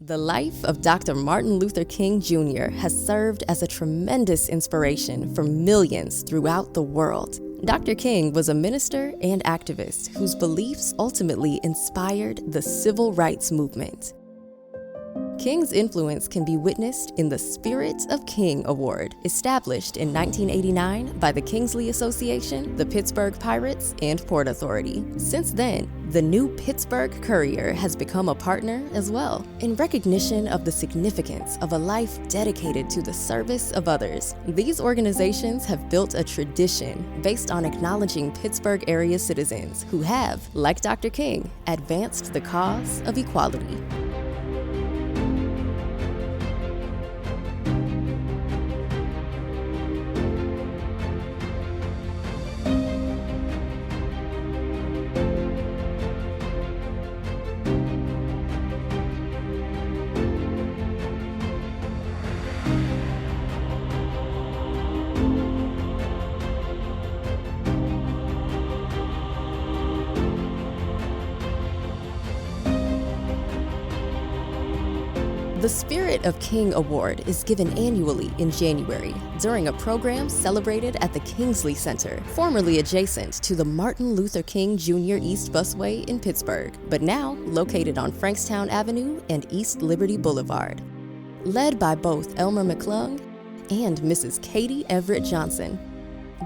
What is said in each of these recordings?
The life of Dr. Martin Luther King Jr. has served as a tremendous inspiration for millions throughout the world. Dr. King was a minister and activist whose beliefs ultimately inspired the civil rights movement. King's influence can be witnessed in the Spirit of King Award, established in 1989 by the Kingsley Association, the Pittsburgh Pirates, and Port Authority. Since then, the new Pittsburgh Courier has become a partner as well, in recognition of the significance of a life dedicated to the service of others. These organizations have built a tradition based on acknowledging Pittsburgh area citizens who have, like Dr. King, advanced the cause of equality. The Spirit of King Award is given annually in January during a program celebrated at the Kingsley Center, formerly adjacent to the Martin Luther King Jr. East Busway in Pittsburgh, but now located on Frankstown Avenue and East Liberty Boulevard. Led by both Elmer McClung and Mrs. Katie Everett Johnson.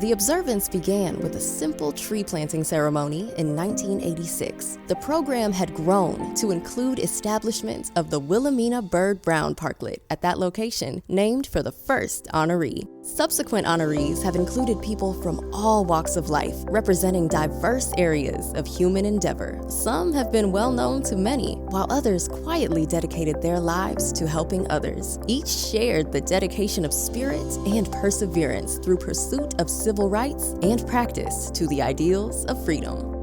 The observance began with a simple tree planting ceremony in 1986. The program had grown to include establishment of the Wilhelmina Bird Brown Parklet at that location, named for the first honoree. Subsequent honorees have included people from all walks of life, representing diverse areas of human endeavor. Some have been well known to many, while others quietly dedicated their lives to helping others. Each shared the dedication of spirit and perseverance through pursuit of civil rights and practice to the ideals of freedom.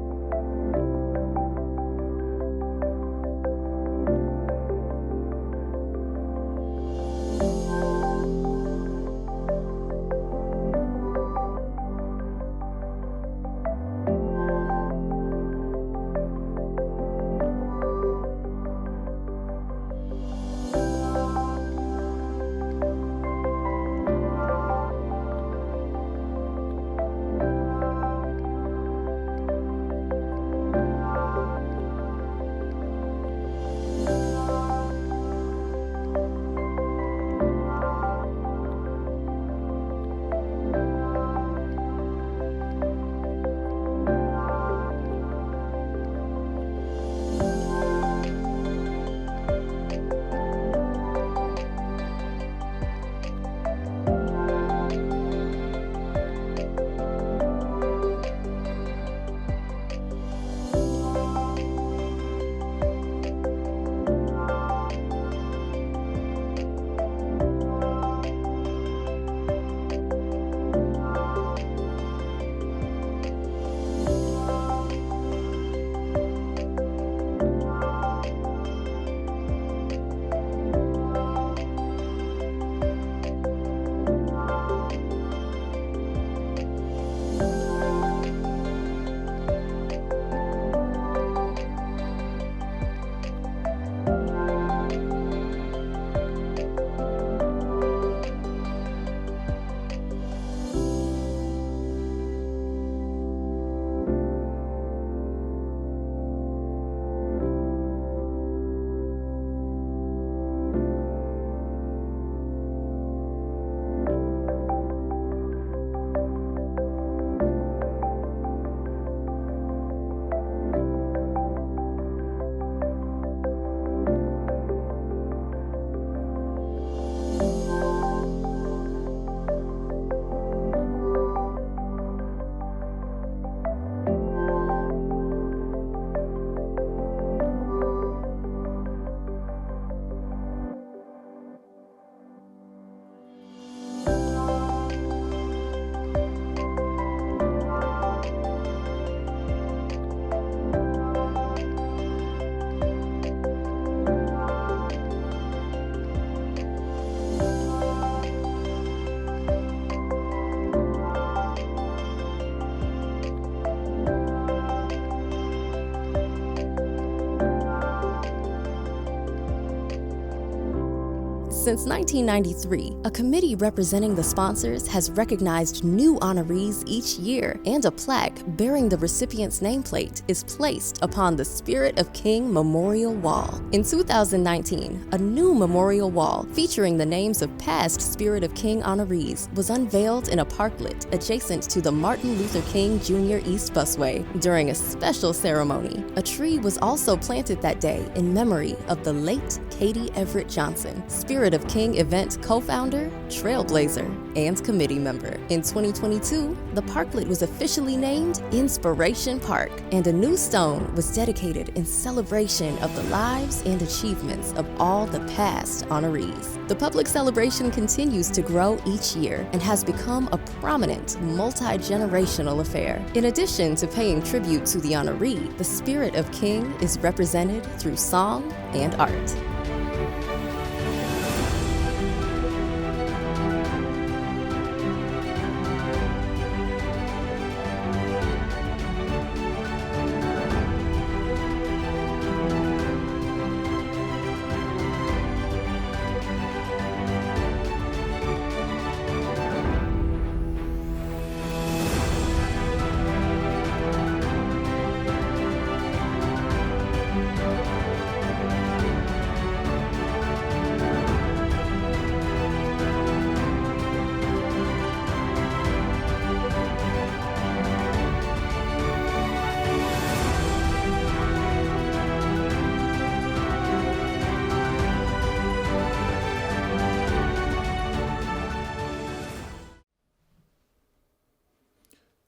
Since 1993, a committee representing the sponsors has recognized new honorees each year, and a plaque bearing the recipient's nameplate is placed upon the Spirit of King Memorial Wall. In 2019, a new memorial wall featuring the names of past Spirit of King honorees was unveiled in a parklet adjacent to the Martin Luther King Jr. East Busway. During a special ceremony, a tree was also planted that day in memory of the late Katie Everett Johnson, Spirit of King event co-founder, trailblazer, and committee member. In 2022, the parklet was officially named Inspiration Park, and a new stone was dedicated in celebration of the lives and achievements of all the past honorees. The public celebration continues to grow each year and has become a prominent multi-generational affair. In addition to paying tribute to the honoree, the Spirit of King is represented through song and art.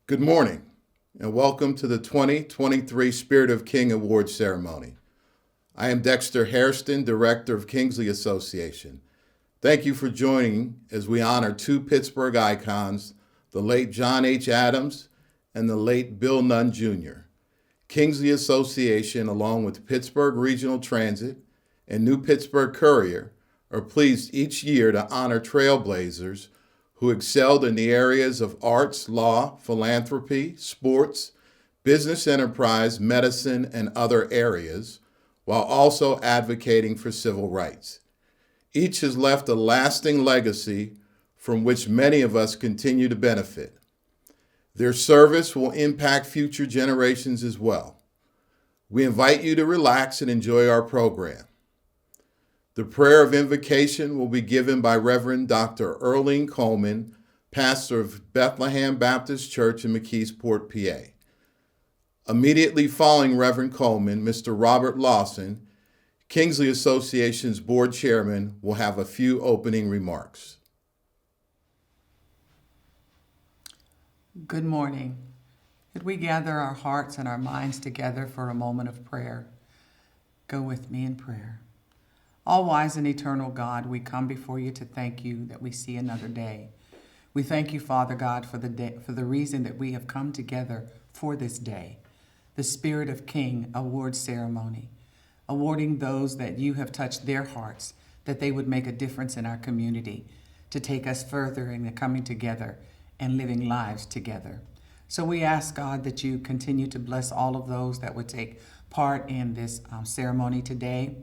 Good morning, and welcome to the 2023 Spirit of King Award Ceremony. I am Dexter Hairston, Director of Kingsley Association. Thank you for joining as we honor two Pittsburgh icons, the late John H. Adams and the late Bill Nunn Jr. Kingsley Association, along with Pittsburgh Regional Transit and New Pittsburgh Courier, are pleased each year to honor trailblazers who excelled in the areas of arts, law, philanthropy, sports, business enterprise, medicine, and other areas, while also advocating for civil rights. Each has left a lasting legacy from which many of us continue to benefit. Their service will impact future generations as well. We invite you to relax and enjoy our program. The prayer of invocation will be given by Reverend Dr. Earlene Coleman, pastor of Bethlehem Baptist Church in McKeesport, PA. Immediately following Reverend Coleman, Mr. Robert Lawson, Kingsley Association's board chairman, will have a few opening remarks. Good morning. Could we gather our hearts and our minds together for a moment of prayer? Go with me in prayer. All-wise and eternal God, we come before you to thank you that we see another day. We thank you, Father God, for the reason that we have come together for this day, the Spirit of King Award Ceremony, awarding those that you have touched their hearts, that they would make a difference in our community, to take us further in the coming together and living lives together. So we ask, God, that you continue to bless all of those that would take part in this ceremony today.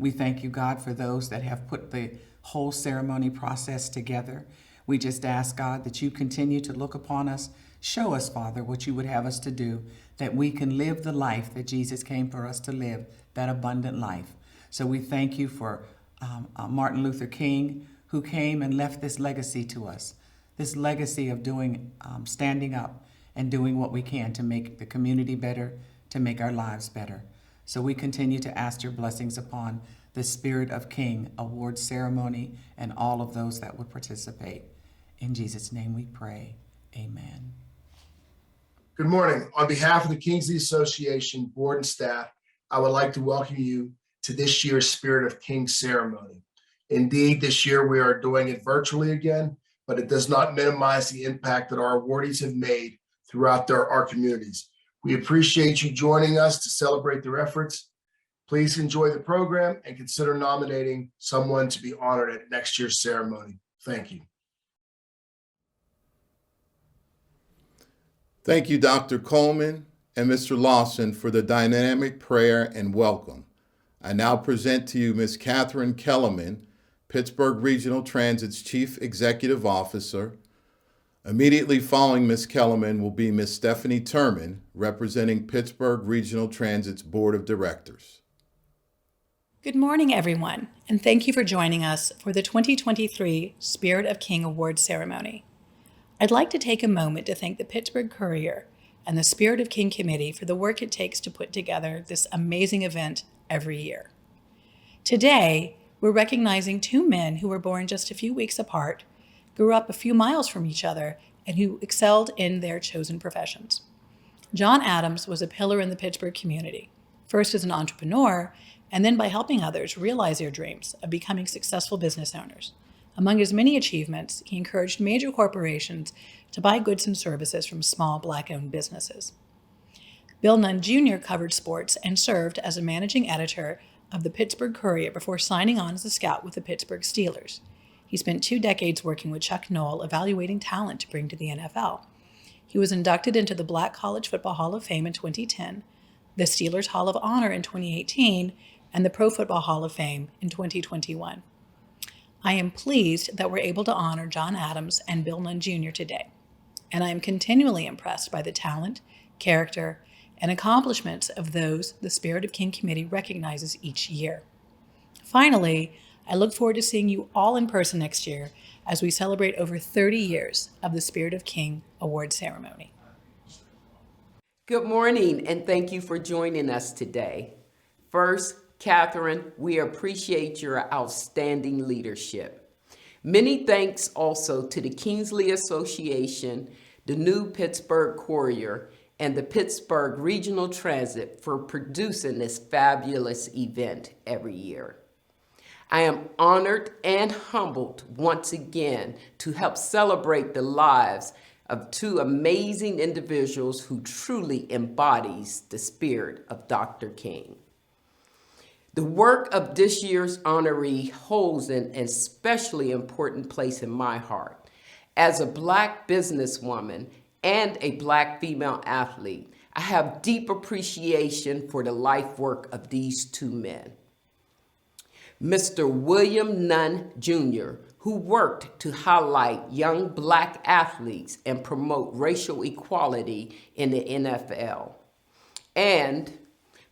We thank you, God, for those that have put the whole ceremony process together. We just ask, God, that you continue to look upon us. Show us, Father, what you would have us to do, that we can live the life that Jesus came for us to live, that abundant life. So we thank you for Martin Luther King, who came and left this legacy to us, this legacy of standing up and doing what we can to make the community better, to make our lives better. So we continue to ask your blessings upon the Spirit of King Award Ceremony and all of those that would participate. In Jesus' name we pray. Amen. Good morning. On behalf of the Kingsley Association board and staff, I would like to welcome you to this year's Spirit of King ceremony. Indeed, this year we are doing it virtually again, but it does not minimize the impact that our awardees have made throughout our communities. We appreciate you joining us to celebrate their efforts. Please enjoy the program and consider nominating someone to be honored at next year's ceremony. Thank you. Thank you, Dr. Coleman and Mr. Lawson, for the dynamic prayer and welcome. I now present to you Ms. Catherine Kellerman, Pittsburgh Regional Transit's Chief Executive Officer. Immediately following Ms. Kellerman will be Ms. Stephanie Turman, representing Pittsburgh Regional Transit's Board of Directors. Good morning, everyone, and thank you for joining us for the 2023 Spirit of King Award ceremony. I'd like to take a moment to thank the Pittsburgh Courier and the Spirit of King Committee for the work it takes to put together this amazing event every year. Today, we're recognizing two men who were born just a few weeks apart, grew up a few miles from each other, and who excelled in their chosen professions. John Adams was a pillar in the Pittsburgh community, first as an entrepreneur, and then by helping others realize their dreams of becoming successful business owners. Among his many achievements, he encouraged major corporations to buy goods and services from small Black-owned businesses. Bill Nunn Jr. covered sports and served as a managing editor of the Pittsburgh Courier before signing on as a scout with the Pittsburgh Steelers. He spent 2 decades working with Chuck Noll evaluating talent to bring to the NFL. He was inducted into the Black College Football Hall of Fame in 2010, the Steelers Hall of Honor in 2018, and the Pro Football Hall of Fame in 2021. I am pleased that we're able to honor John Adams and Bill Nunn Jr. today, and I am continually impressed by the talent, character, and accomplishments of those the Spirit of King Committee recognizes each year. Finally, I look forward to seeing you all in person next year as we celebrate over 30 years of the Spirit of King Award ceremony. Good morning, and thank you for joining us today. First, Catherine, we appreciate your outstanding leadership. Many thanks also to the Kingsley Association, the new Pittsburgh Courier, and the Pittsburgh Regional Transit for producing this fabulous event every year. I am honored and humbled once again to help celebrate the lives of two amazing individuals who truly embodies the spirit of Dr. King. The work of this year's honoree holds an especially important place in my heart. As a Black businesswoman and a Black female athlete, I have deep appreciation for the life work of these two men. Mr. William Nunn Jr., who worked to highlight young Black athletes and promote racial equality in the NFL. And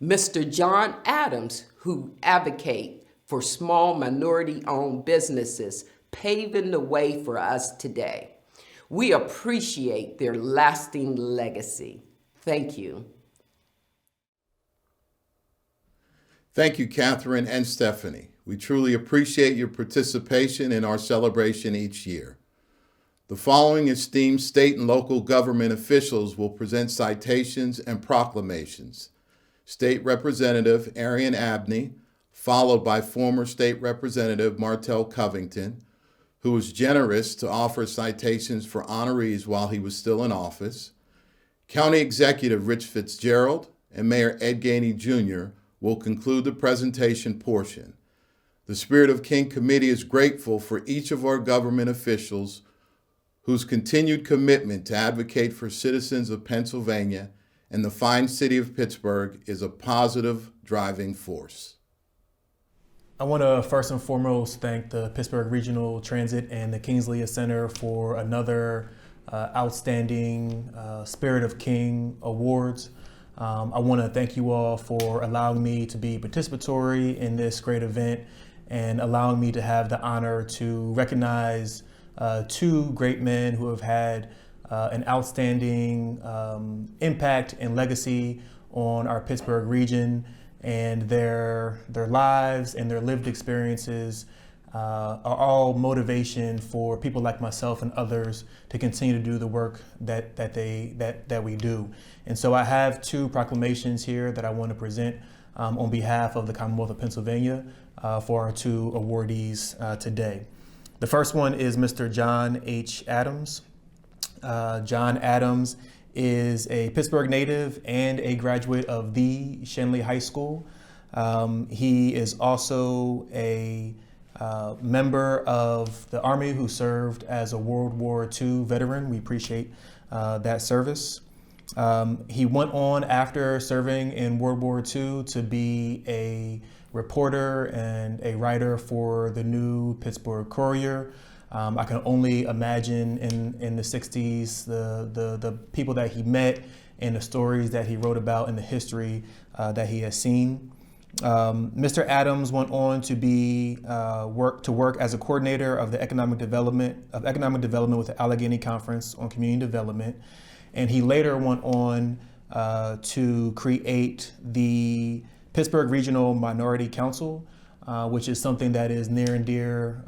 Mr. John Adams, who advocate for small minority-owned businesses, paving the way for us today. We appreciate their lasting legacy. Thank you. Thank you, Catherine and Stephanie. We truly appreciate your participation in our celebration each year. The following esteemed state and local government officials will present citations and proclamations. State Representative Arian Abney, followed by former State Representative Martell Covington, who was generous to offer citations for honorees while he was still in office. County Executive Rich Fitzgerald and Mayor Ed Gainey Jr. will conclude the presentation portion. The Spirit of King Committee is grateful for each of our government officials whose continued commitment to advocate for citizens of Pennsylvania and the fine city of Pittsburgh is a positive driving force. I want to first and foremost thank the Pittsburgh Regional Transit and the Kingsley Center for another outstanding Spirit of King Awards. I want to thank you all for allowing me to be participatory in this great event and allowing me to have the honor to recognize two great men who have had an outstanding impact and legacy on our Pittsburgh region, and their lives and their lived experiences are all motivation for people like myself and others to continue to do the work that we do. And so I have two proclamations here that I want to present on behalf of the Commonwealth of Pennsylvania for our two awardees today. The first one is Mr. John H. Adams. John Adams is a Pittsburgh native and a graduate of the Shenley High School. He is also a member of the Army who served as a World War II veteran. We appreciate that service. He went on after serving in World War II to be a reporter and a writer for the new Pittsburgh Courier. I can only imagine in the 60s, the people that he met and the stories that he wrote about and the history that he has seen. Mr. Adams went on to work as a coordinator of the economic development with the Allegheny Conference on Community Development, and he later went on to create the Pittsburgh Regional Minority Council, which is something that is near and dear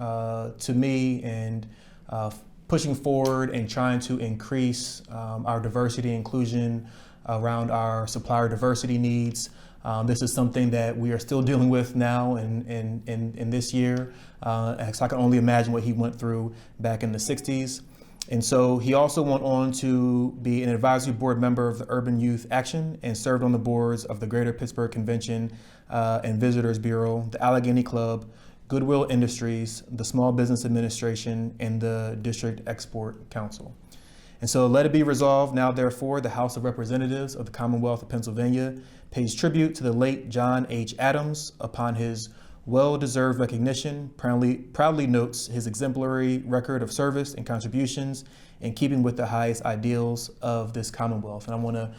to me, and pushing forward and trying to increase our diversity and inclusion around our supplier diversity needs. This is something that we are still dealing with now in this year. So I can only imagine what he went through back in the 60s. And so he also went on to be an advisory board member of the Urban Youth Action and served on the boards of the Greater Pittsburgh Convention and Visitors Bureau, the Allegheny Club, Goodwill Industries, the Small Business Administration, and the District Export Council. And so let it be resolved now, therefore, the House of Representatives of the Commonwealth of Pennsylvania pays tribute to the late John H. Adams upon his well-deserved recognition, proudly notes his exemplary record of service and contributions in keeping with the highest ideals of this Commonwealth. And I want to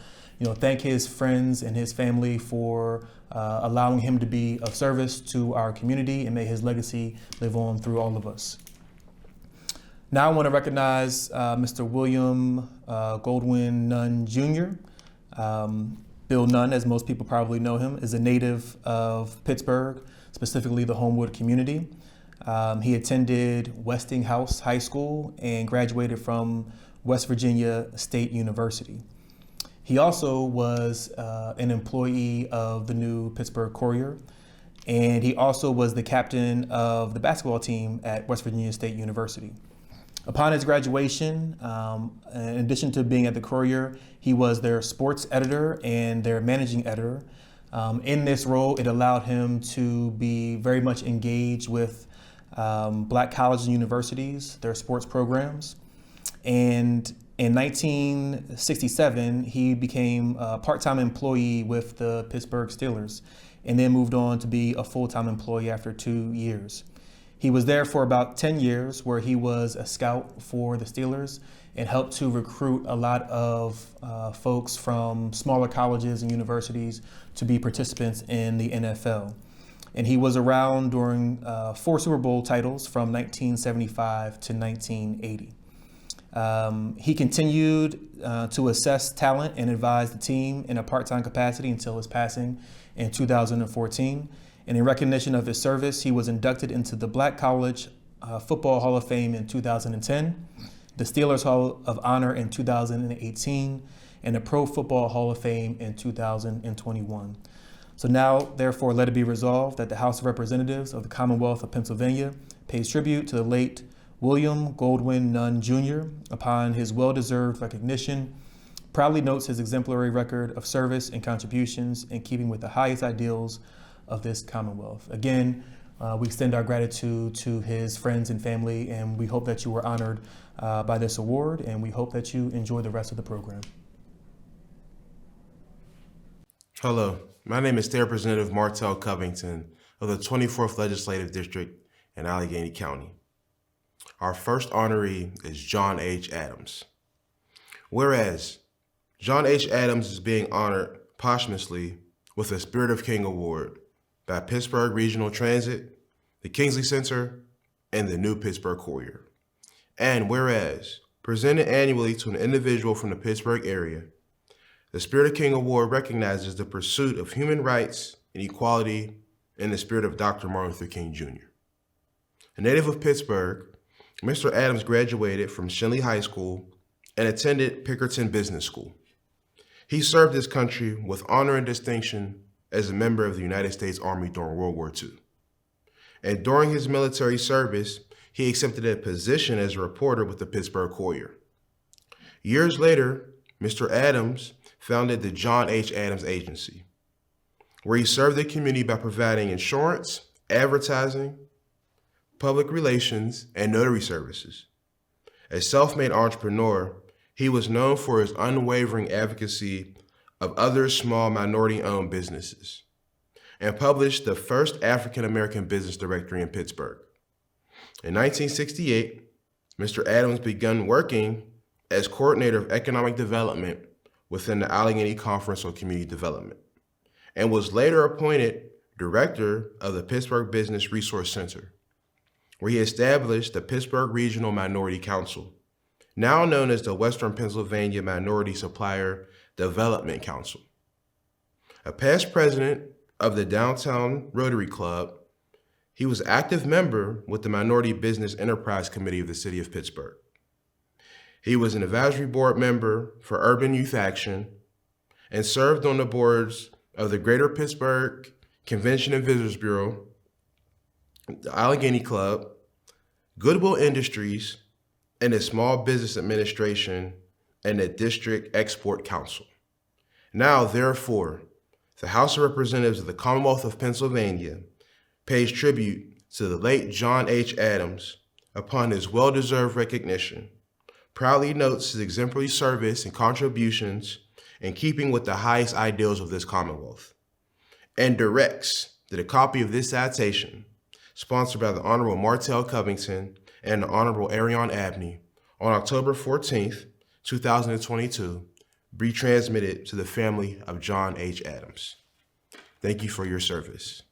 thank his friends and his family for allowing him to be of service to our community, and may his legacy live on through all of us. Now I want to recognize Mr. William Goldwyn Nunn Jr. Bill Nunn, as most people probably know him, is a native of Pittsburgh, specifically the Homewood community. He attended Westinghouse High School and graduated from West Virginia State University. He also was an employee of the new Pittsburgh Courier, and he also was the captain of the basketball team at West Virginia State University. Upon his graduation, in addition to being at the Courier, he was their sports editor and their managing editor. In this role, it allowed him to be very much engaged with Black colleges and universities, their sports programs. And in 1967, he became a part-time employee with the Pittsburgh Steelers, and then moved on to be a full-time employee after 2 years. He was there for about 10 years, where he was a scout for the Steelers and helped to recruit a lot of folks from smaller colleges and universities to be participants in the NFL. And he was around during 4 Super Bowl titles from 1975 to 1980. He continued to assess talent and advise the team in a part-time capacity until his passing in 2014. And in recognition of his service, he was inducted into the Black College Football Hall of Fame in 2010, the Steelers Hall of Honor in 2018, and the Pro Football Hall of Fame in 2021. So now, therefore, let it be resolved that the House of Representatives of the Commonwealth of Pennsylvania pays tribute to the late William Goldwyn Nunn Jr. upon his well-deserved recognition, proudly notes his exemplary record of service and contributions in keeping with the highest ideals of this Commonwealth. Again, we extend our gratitude to his friends and family, and we hope that you were honored by this award, and we hope that you enjoy the rest of the program. Hello, my name is State Representative Martell Covington of the 24th Legislative District in Allegheny County. Our first honoree is John H. Adams. Whereas John H. Adams is being honored posthumously with the Spirit of King Award by Pittsburgh Regional Transit, the Kingsley Center, and the new Pittsburgh Courier. And whereas presented annually to an individual from the Pittsburgh area, the Spirit of King Award recognizes the pursuit of human rights and equality in the spirit of Dr. Martin Luther King Jr. A native of Pittsburgh, Mr. Adams graduated from Shenley High School and attended Pickerton Business School. He served his country with honor and distinction as a member of the United States Army during World War II. And during his military service, he accepted a position as a reporter with the Pittsburgh Courier. Years later, Mr. Adams founded the John H. Adams Agency, where he served the community by providing insurance, advertising, public relations, and notary services. A self-made entrepreneur, he was known for his unwavering advocacy of other small minority-owned businesses. and published the first African American business directory in Pittsburgh. In 1968, Mr. Adams began working as coordinator of economic development within the Allegheny Conference on Community Development, and was later appointed director of the Pittsburgh Business Resource Center, where he established the Pittsburgh Regional Minority Council, now known as the Western Pennsylvania Minority Supplier Development Council. A past president of the Downtown Rotary Club, he was an active member with the Minority Business Enterprise Committee of the City of Pittsburgh. He was an advisory board member for Urban Youth Action and served on the boards of the Greater Pittsburgh Convention and Visitors Bureau, the Allegheny Club, Goodwill Industries, and the Small Business Administration and the District Export Council. Now, therefore, the House of Representatives of the Commonwealth of Pennsylvania pays tribute to the late John H. Adams upon his well-deserved recognition, proudly notes his exemplary service and contributions in keeping with the highest ideals of this Commonwealth, and directs that a copy of this citation, sponsored by the Honorable Martell Covington and the Honorable Arion Abney, on October 14th, 2022, be transmitted to the family of John H. Adams. Thank you for your service.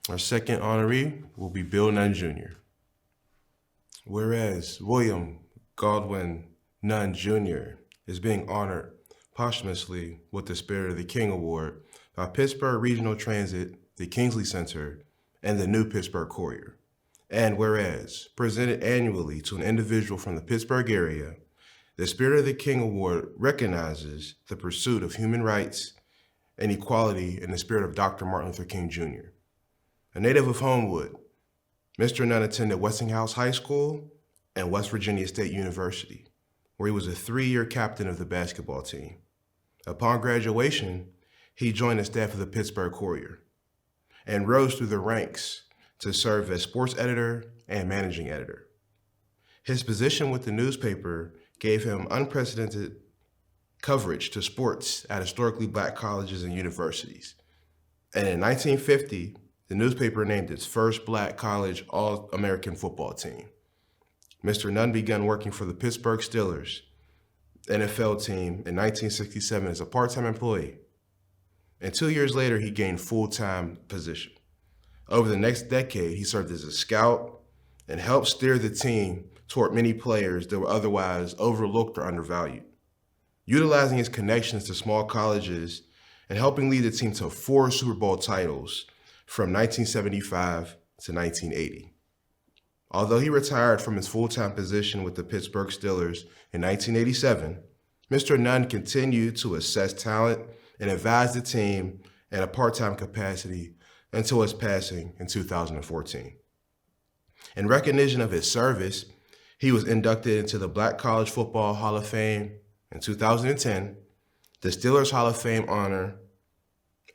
Our second honoree will be Bill Nunn Jr. Whereas William Godwin Nunn Jr. is being honored posthumously with the Spirit of the King Award by Pittsburgh Regional Transit, the Kingsley Center, and the New Pittsburgh Courier. And whereas presented annually to an individual from the Pittsburgh area, the Spirit of the King Award recognizes the pursuit of human rights and equality in the spirit of Dr. Martin Luther King Jr. A native of Homewood, Mr. Nunn attended Westinghouse High School and West Virginia State University, where he was a 3-year captain of the basketball team. Upon graduation, he joined the staff of the Pittsburgh Courier and rose through the ranks to serve as sports editor and managing editor. His position with the newspaper gave him unprecedented coverage to sports at historically Black colleges and universities. And in 1950, the newspaper named its first Black college All-American football team. Mr. Nunn began working for the Pittsburgh Steelers NFL team in 1967 as a part-time employee. And 2 years later, he gained full-time position. Over the next decade, he served as a scout and helped steer the team toward many players that were otherwise overlooked or undervalued, utilizing his connections to small colleges and helping lead the team to 4 Super Bowl titles from 1975 to 1980. Although he retired from his full-time position with the Pittsburgh Steelers in 1987, Mr. Nunn continued to assess talent and advise the team in a part-time capacity until his passing in 2014. In recognition of his service, he was inducted into the Black College Football Hall of Fame in 2010, the Steelers Hall of Fame honor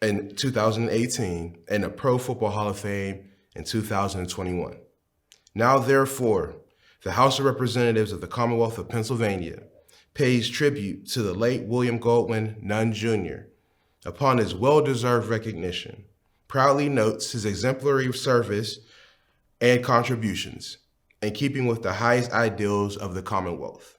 in 2018, and the Pro Football Hall of Fame in 2021. Now, therefore, the House of Representatives of the Commonwealth of Pennsylvania pays tribute to the late William Godwin Nunn Jr. upon his well-deserved recognition, proudly notes his exemplary service and contributions in keeping with the highest ideals of the Commonwealth,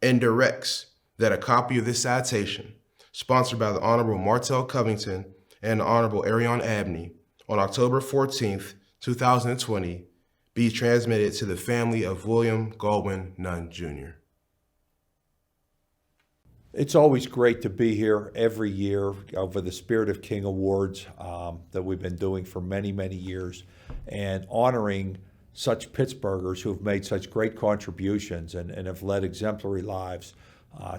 and directs that a copy of this citation, sponsored by the Honorable Martell Covington and the Honorable Arion Abney on October 14th, 2020, be transmitted to the family of William Godwin Nunn Jr. It's always great to be here every year over the Spirit of King Awards that we've been doing for many, many years, and honoring such Pittsburghers who have made such great contributions and have led exemplary lives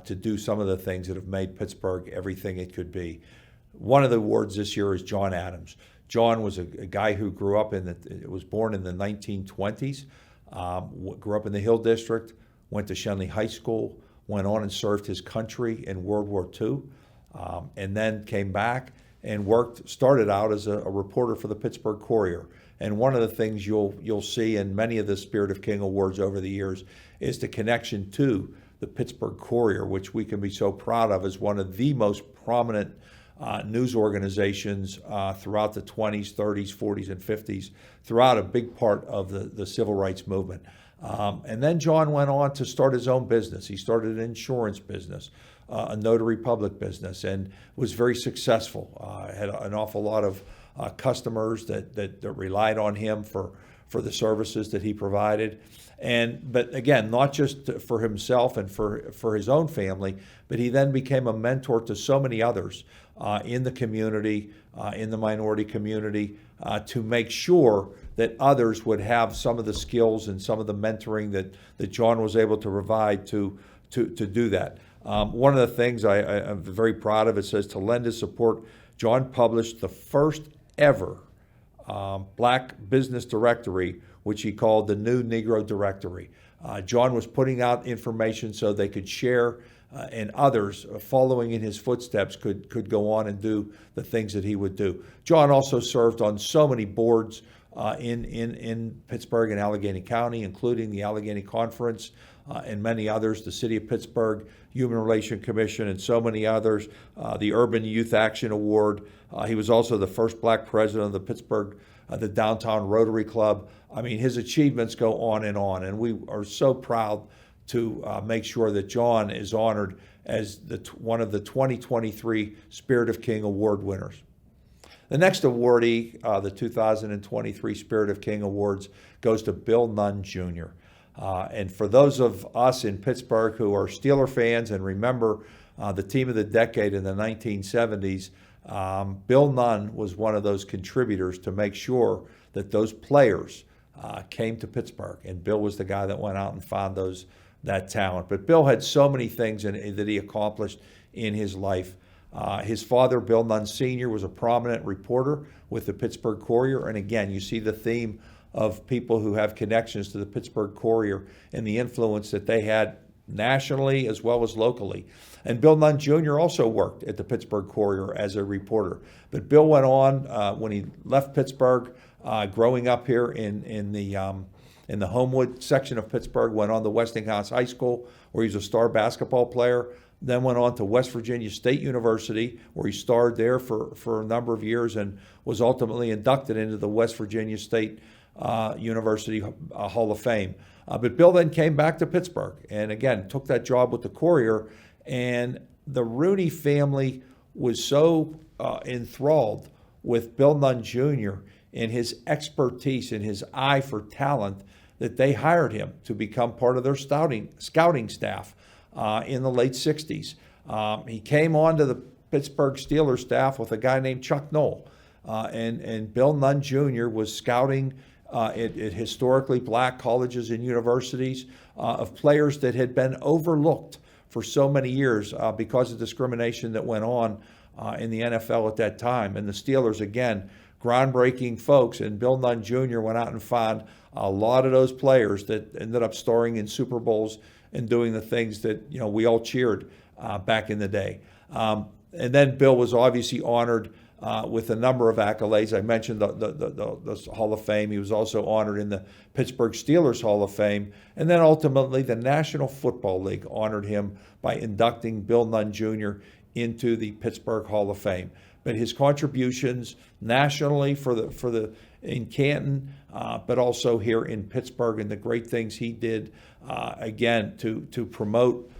to do some of the things that have made Pittsburgh everything it could be. One of the awards this year is John Adams. John was a guy who grew up was born in the 1920s, grew up in the Hill District, went to Shenley High School, went on and served his country in World War II, and then came back and started out as a reporter for the Pittsburgh Courier. And one of the things you'll see in many of the Spirit of King awards over the years is the connection to the Pittsburgh Courier, which we can be so proud of as one of the most prominent news organizations throughout the 20s, 30s, 40s, and 50s, throughout a big part of the civil rights movement. And then John went on to start his own business. He started an insurance business, a notary public business, and was very successful. Had an awful lot of customers that relied on him for the services that he provided. But again, not just for himself and for his own family, but he then became a mentor to so many others in the community, in the minority community, to make sure that others would have some of the skills and some of the mentoring that John was able to provide to do that. One of the things I'm very proud of, it says, to lend his support, John published the first ever Black business directory, which he called the New Negro Directory. John was putting out information so they could share, and others following in his footsteps could go on and do the things that he would do. John also served on so many boards in Pittsburgh and Allegheny County, including the Allegheny Conference and many others, the City of Pittsburgh Human Relations Commission, and so many others, the Urban Youth Action Award. He was also the first Black president of the Pittsburgh, the Downtown Rotary Club. I mean, his achievements go on, and we are so proud to make sure that John is honored as one of the 2023 Spirit of King Award winners. The next awardee, the 2023 Spirit of King Awards, goes to Bill Nunn Jr. And for those of us in Pittsburgh who are Steeler fans and remember the team of the decade in the 1970s, Bill Nunn was one of those contributors to make sure that those players came to Pittsburgh. And Bill was the guy that went out and found that talent. But Bill had so many things that he accomplished in his life. His father, Bill Nunn Sr., was a prominent reporter with the Pittsburgh Courier. And again, you see the theme of people who have connections to the Pittsburgh Courier and the influence that they had nationally as well as locally. And Bill Nunn Jr. also worked at the Pittsburgh Courier as a reporter. But Bill went on, when he left Pittsburgh, growing up here in the Homewood section of Pittsburgh, went on to Westinghouse High School, where he was a star basketball player, then went on to West Virginia State University, where he starred there for a number of years and was ultimately inducted into the West Virginia State University Hall of Fame. But Bill then came back to Pittsburgh and again took that job with the Courier, and the Rooney family was so enthralled with Bill Nunn Jr. and his expertise and his eye for talent that they hired him to become part of their scouting staff in the late 60s. He came onto the Pittsburgh Steelers staff with a guy named Chuck Knoll, and Bill Nunn Jr. was scouting at historically black colleges and universities of players that had been overlooked for so many years because of discrimination that went on in the NFL at that time. And the Steelers, again, groundbreaking folks, and Bill Nunn Jr. went out and found a lot of those players that ended up starring in Super Bowls and doing the things that we all cheered back in the day. And then Bill was obviously honored with a number of accolades. I mentioned the Hall of Fame. He was also honored in the Pittsburgh Steelers Hall of Fame. And then ultimately the National Football League honored him by inducting Bill Nunn Jr. into the Pittsburgh Hall of Fame. But his contributions nationally in Canton, but also here in Pittsburgh, and the great things he did, again, to promote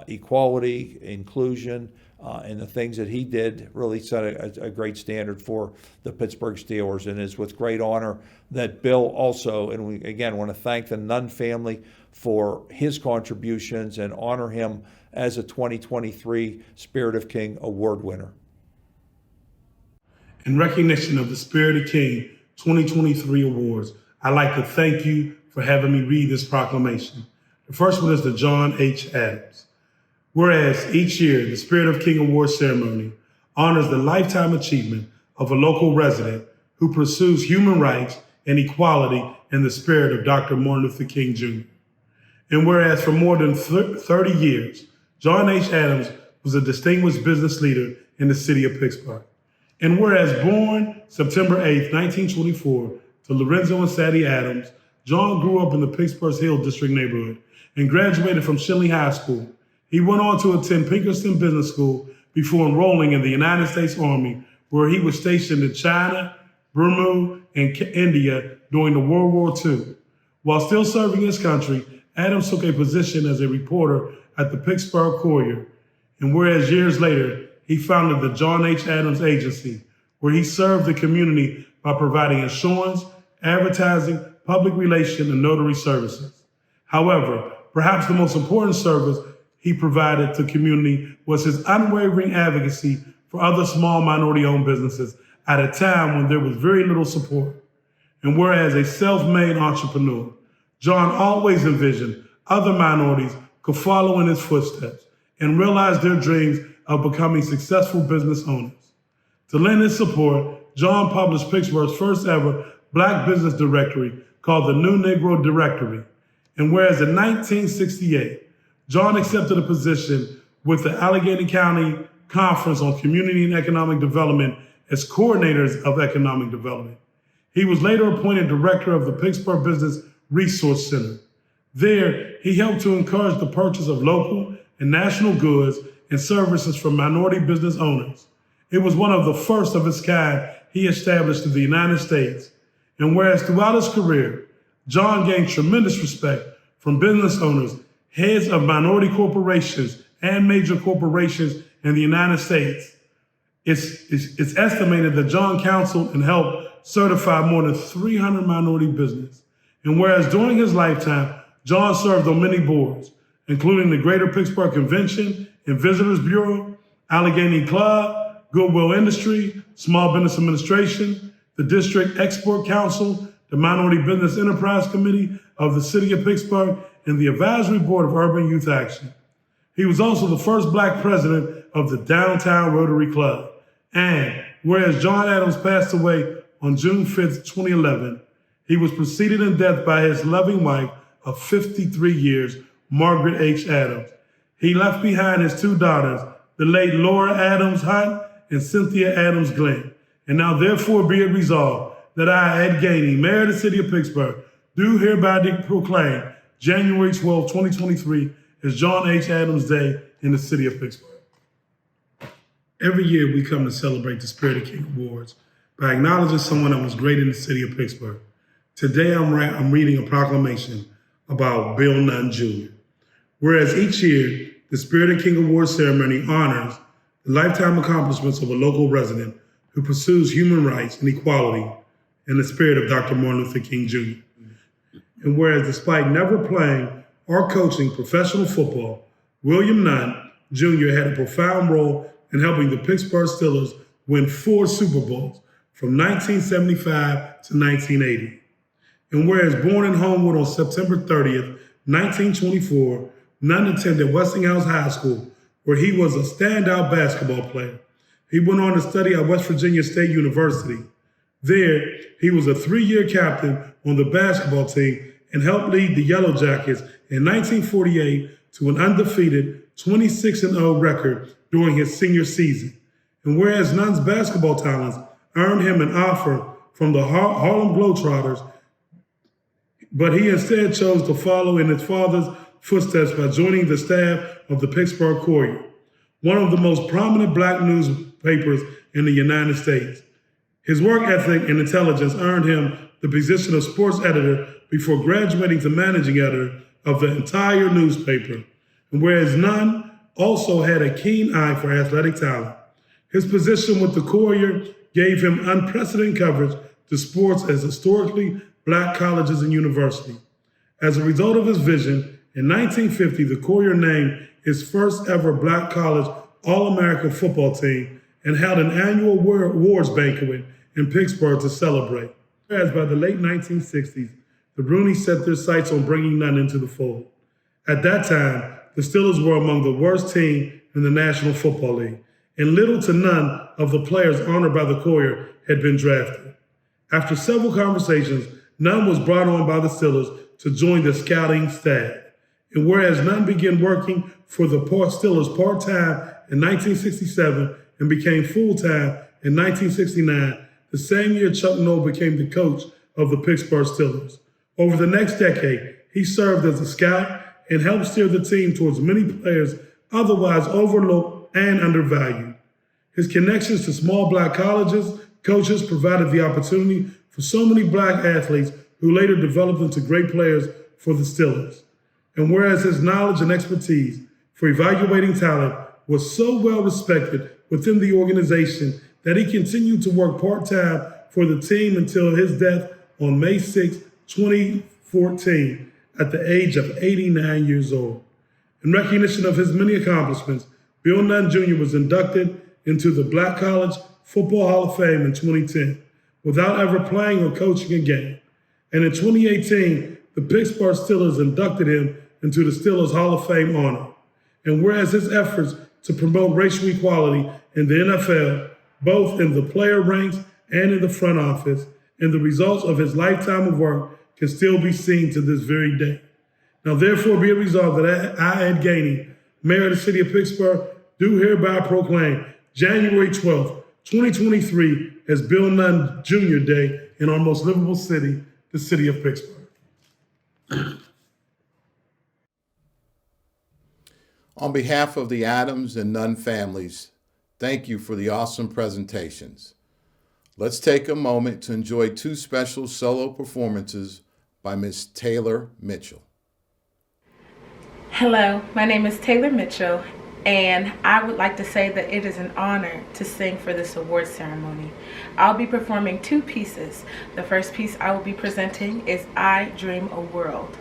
equality, inclusion, and the things that he did really set a great standard for the Pittsburgh Steelers. And it's with great honor that Bill also, and we again want to thank the Nunn family for his contributions and honor him as a 2023 Spirit of King Award winner. In recognition of the Spirit of King 2023 awards, I'd like to thank you for having me read this proclamation. The first one is to John H. Adams. Whereas each year, the Spirit of King Award ceremony honors the lifetime achievement of a local resident who pursues human rights and equality in the spirit of Dr. Martin Luther King Jr. And whereas for more than 30 years, John H. Adams was a distinguished business leader in the city of Pittsburgh. And whereas born September 8th, 1924, to Lorenzo and Sadie Adams, John grew up in the Pittsburgh Hill District neighborhood and graduated from Shinley High School. He went on to attend Pinkerton Business School before enrolling in the United States Army, where he was stationed in China, Burma, and India during the World War II. While still serving his country, Adams took a position as a reporter at the Pittsburgh Courier. And whereas years later, he founded the John H. Adams Agency, where he served the community by providing insurance, advertising, public relations, and notary services. However, perhaps the most important service he provided to the community was his unwavering advocacy for other small minority-owned businesses at a time when there was very little support. And whereas a self-made entrepreneur, John always envisioned other minorities could follow in his footsteps and realize their dreams of becoming successful business owners. To lend his support, John published Pittsburgh's first ever Black business directory called the New Negro Directory. And whereas in 1968, John accepted a position with the Allegheny County Conference on Community and Economic Development as coordinators of economic development. He was later appointed director of the Pittsburgh Business Resource Center. There, he helped to encourage the purchase of local and national goods and services from minority business owners. It was one of the first of its kind he established in the United States. And whereas throughout his career, John gained tremendous respect from business owners, heads of minority corporations and major corporations in the United States, it's estimated that John counseled and helped certify more than 300 minority businesses. And whereas during his lifetime, John served on many boards, including the Greater Pittsburgh Convention and Visitors Bureau, Allegheny Club, Goodwill Industry, Small Business Administration, the District Export Council, the Minority Business Enterprise Committee of the City of Pittsburgh, and the Advisory Board of Urban Youth Action. He was also the first Black president of the Downtown Rotary Club. And whereas John Adams passed away on June 5th, 2011, he was preceded in death by his loving wife of 53 years, Margaret H. Adams. He left behind his two daughters, the late Laura Adams Hunt and Cynthia Adams Glenn. And now therefore be it resolved that I, Ed Gainey, Mayor of the City of Pittsburgh, do hereby proclaim January 12, 2023 as John H. Adams Day in the City of Pittsburgh. Every year we come to celebrate the Spirit of King Awards by acknowledging someone that was great in the City of Pittsburgh. Today I'm reading a proclamation about Bill Nunn Jr. Whereas each year, the Spirit of King Awards ceremony honors the lifetime accomplishments of a local resident who pursues human rights and equality in the spirit of Dr. Martin Luther King Jr. And whereas despite never playing or coaching professional football, William Nunn Jr. had a profound role in helping the Pittsburgh Steelers win 4 Super Bowls from 1975 to 1980. And whereas born in Homewood on September 30th, 1924, Nunn attended Westinghouse High School, where he was a standout basketball player. He went on to study at West Virginia State University. There, he was a 3-year captain on the basketball team and helped lead the Yellow Jackets in 1948 to an undefeated 26-0 record during his senior season. And whereas Nunn's basketball talents earned him an offer from the Harlem Globetrotters, but he instead chose to follow in his father's footsteps by joining the staff of the Pittsburgh Courier, one of the most prominent Black newspapers in the United States. His work ethic and intelligence earned him the position of sports editor before graduating to managing editor of the entire newspaper. And whereas Nunn also had a keen eye for athletic talent, his position with the Courier gave him unprecedented coverage to sports as historically Black colleges and universities. As a result of his vision, in 1950, the Courier named its first ever Black college All-American football team and held an annual awards banquet in Pittsburgh to celebrate. Whereas by the late 1960s, the Brunies set their sights on bringing Nunn into the fold. At that time, the Steelers were among the worst teams in the National Football League, and little to none of the players honored by the Courier had been drafted. After several conversations, Nunn was brought on by the Steelers to join the scouting staff. And whereas Nunn began working for the Steelers part-time in 1967 and became full-time in 1969, the same year Chuck Noll became the coach of the Pittsburgh Steelers. Over the next decade, he served as a scout and helped steer the team towards many players otherwise overlooked and undervalued. His connections to small black coaches provided the opportunity for so many black athletes who later developed into great players for the Steelers. And whereas his knowledge and expertise for evaluating talent was so well respected within the organization that he continued to work part-time for the team until his death on May 6, 2014, at the age of 89 years old. In recognition of his many accomplishments, Bill Nunn Jr. was inducted into the Black College Football Hall of Fame in 2010 without ever playing or coaching a game. And in 2018, the Pittsburgh Steelers inducted him into the Steelers Hall of Fame honor. And whereas his efforts to promote racial equality in the NFL, both in the player ranks and in the front office, and the results of his lifetime of work can still be seen to this very day. Now, therefore, be it resolved that I, Ed Gainey, Mayor of the City of Pittsburgh, do hereby proclaim January 12th, 2023 as Bill Nunn Jr. Day in our most livable city, the city of Pittsburgh. On behalf of the Adams and Nunn families, thank you for the awesome presentations. Let's take a moment to enjoy two special solo performances by Ms. Taylor Mitchell. Hello, my name is Taylor Mitchell, and I would like to say that it is an honor to sing for this award ceremony. I'll be performing two pieces. The first piece I will be presenting is I Dream a World.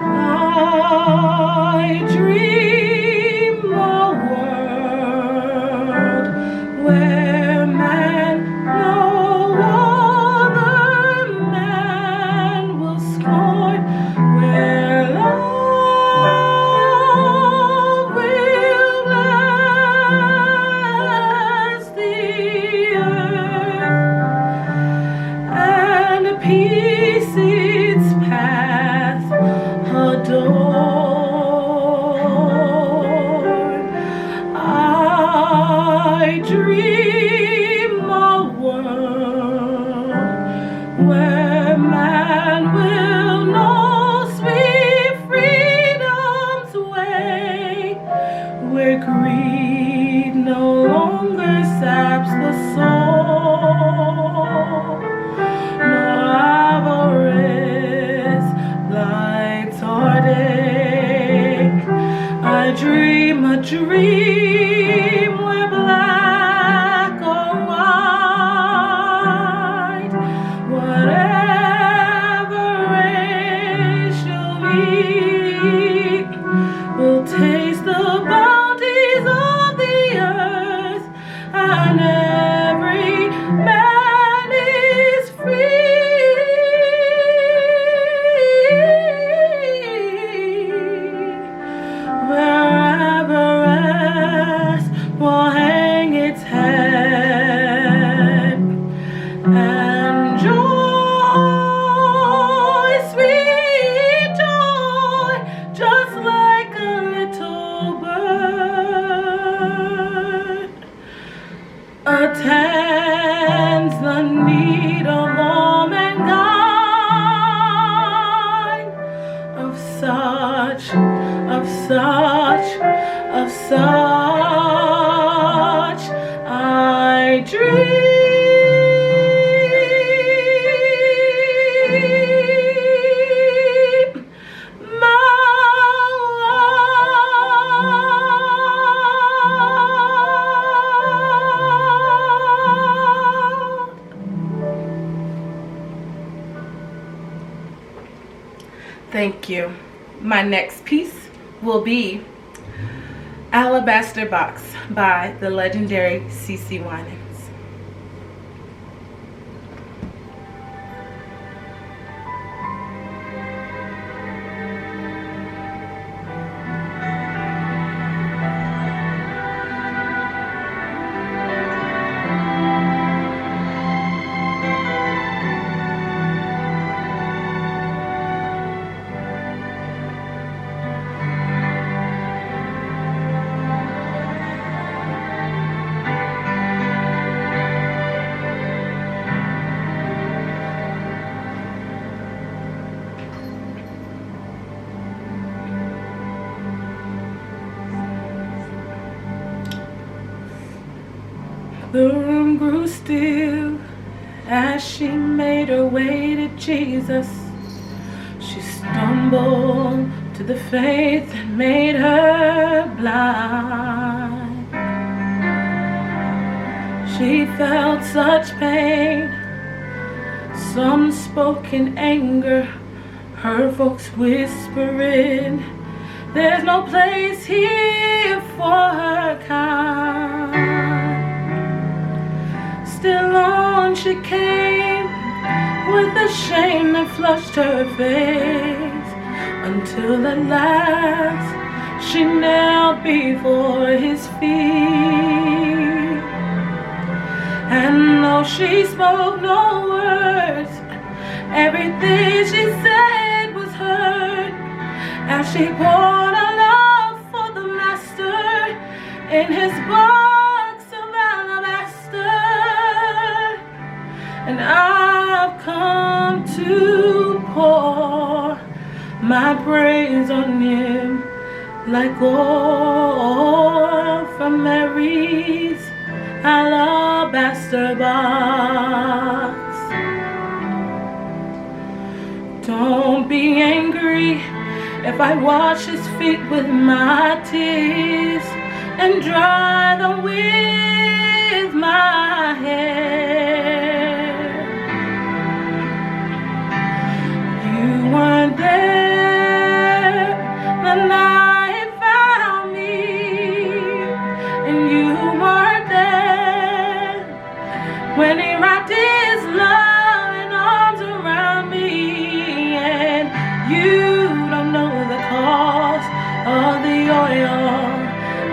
I dream a world where man, no other man will scorn, where love will bless the earth, and peace its path adorn. I dream a world where man will know sweet freedom's way, where greed no longer saps the soul, nor avarice lights heartache. I dream a dream where black or white, whatever race shall be, will taste the bounties of the earth, and every man is free. Wherever rest will hang its head, and joy, sweet joy, just like a little bird, attends the need of all mankind, of such I dream. Thank you. My next piece will be Alabaster Box by the legendary CeCe Winans. The room grew still as she made her way to Jesus. She stumbled to the faith that made her blind. She felt such pain. Some spoke in anger, her folks whispering, there's no place here for her kind. Still on she came with the shame that flushed her face, until at last she knelt before his feet. And though she spoke no words, everything she said was heard, as she poured her love for the master in his box of alabaster. And I've come to pour my praise on him like oil from Mary's alabaster box. Don't be angry if I wash his feet with my tears and dry them with my hair. You weren't there the night he found me, and you weren't there when he wrapped his loving arms around me. And you don't know the cost of the oil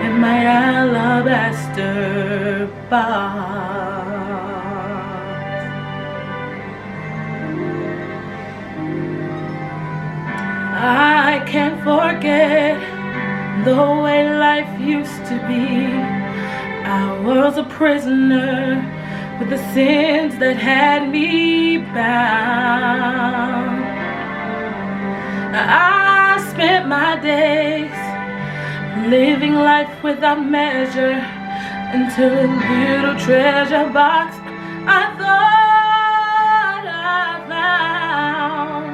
in my alabaster box. I can't forget the way life used to be. I was a prisoner with the sins that had me bound. I spent my days living life without measure, until a little treasure box I thought I found.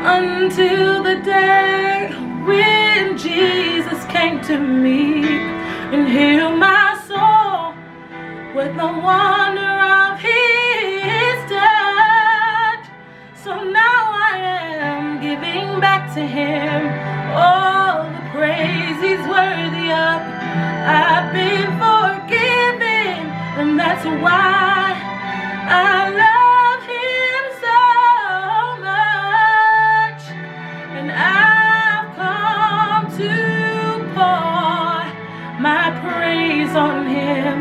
Until the day when Jesus came to me and healed my soul with the wonder of his touch. So now I am giving back to him all the praise he's worthy of. I've been forgiven, and that's why I love him so much. And I've come to pour my praise on him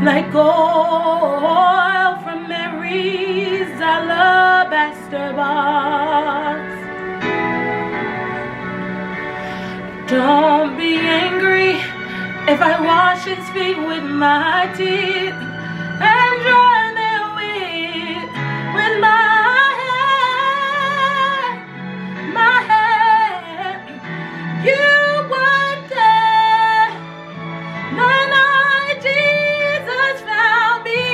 like oil from Mary's alabaster box. Don't be angry if I wash his feet with my tears and dry them with my hair. My hair. You were there the night Jesus found me.